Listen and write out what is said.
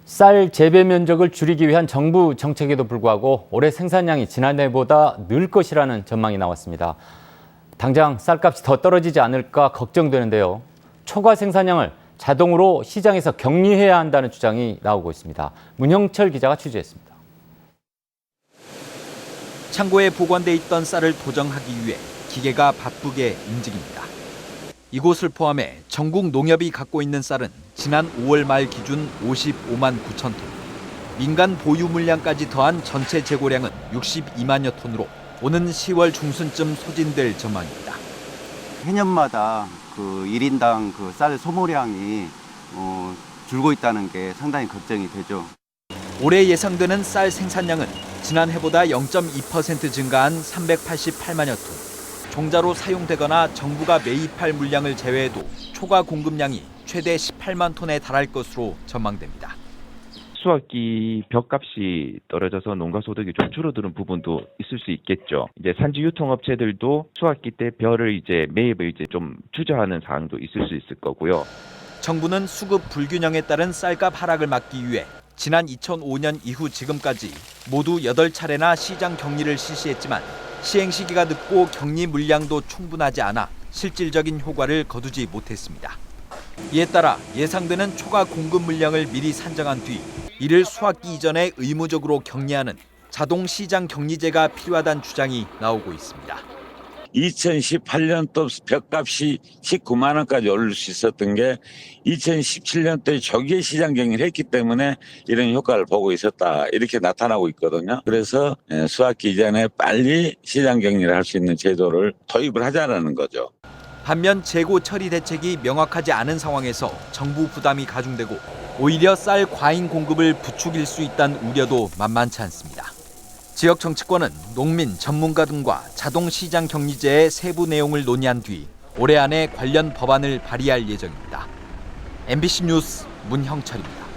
쌀 재배 면적을 줄이기 위한 정부 정책에도 불구하고 올해 생산량이 지난해보다 늘 것이라는 전망이 나왔습니다. 당장 쌀값이 더 떨어지지 않을까 걱정되는데요. 초과 생산량을 자동으로 시장에서 격리해야 한다는 주장이 나오고 있습니다. 문형철 기자가 취재했습니다. 창고에 보관돼 있던 쌀을 도정하기 위해 기계가 바쁘게 움직입니다. 이곳을 포함해 전국 농협이 갖고 있는 쌀은 지난 5월 말 기준 55만 9천 톤, 민간 보유 물량까지 더한 전체 재고량은 62만여 톤으로 오는 10월 중순쯤 소진될 전망입니다. 해년마다 그 1인당 그 쌀 소모량이 줄고 있다는 게 상당히 걱정이 되죠. 올해 예상되는 쌀 생산량은 지난해보다 0.2% 증가한 388만여 톤. 종자로 사용되거나 정부가 매입할 물량을 제외해도 초과 공급량이 최대 18만 톤에 달할 것으로 전망됩니다. 수확기 벼값이 떨어져서 농가 소득이 좀 줄어드는 부분도 있을 수 있겠죠. 이제 산지 유통업체들도 수확기 때 벼를 이제 매입을 이제 좀 주저하는 사항도 있을 수 있을 거고요. 정부는 수급 불균형에 따른 쌀값 하락을 막기 위해 지난 2005년 이후 지금까지 모두 8차례나 시장 격리를 실시했지만 시행 시기가 늦고 격리 물량도 충분하지 않아 실질적인 효과를 거두지 못했습니다. 이에 따라 예상되는 초과 공급 물량을 미리 산정한 뒤 이를 수확기 이전에 의무적으로 격리하는 자동 시장 격리제가 필요하다는 주장이 나오고 있습니다. 2018년도 벼값이 19만 원까지 오를 수 있었던 게 2017년도에 조기에 시장 격리를 했기 때문에 이런 효과를 보고 있었다, 이렇게 나타나고 있거든요. 그래서 수확기 이전에 빨리 시장 격리를 할 수 있는 제도를 도입을 하자는 거죠. 반면 재고 처리 대책이 명확하지 않은 상황에서 정부 부담이 가중되고 오히려 쌀 과잉 공급을 부추길 수 있다는 우려도 만만치 않습니다. 지역 정치권은 농민, 전문가 등과 자동 시장 격리제의 세부 내용을 논의한 뒤 올해 안에 관련 법안을 발의할 예정입니다. MBC 뉴스 문형철입니다.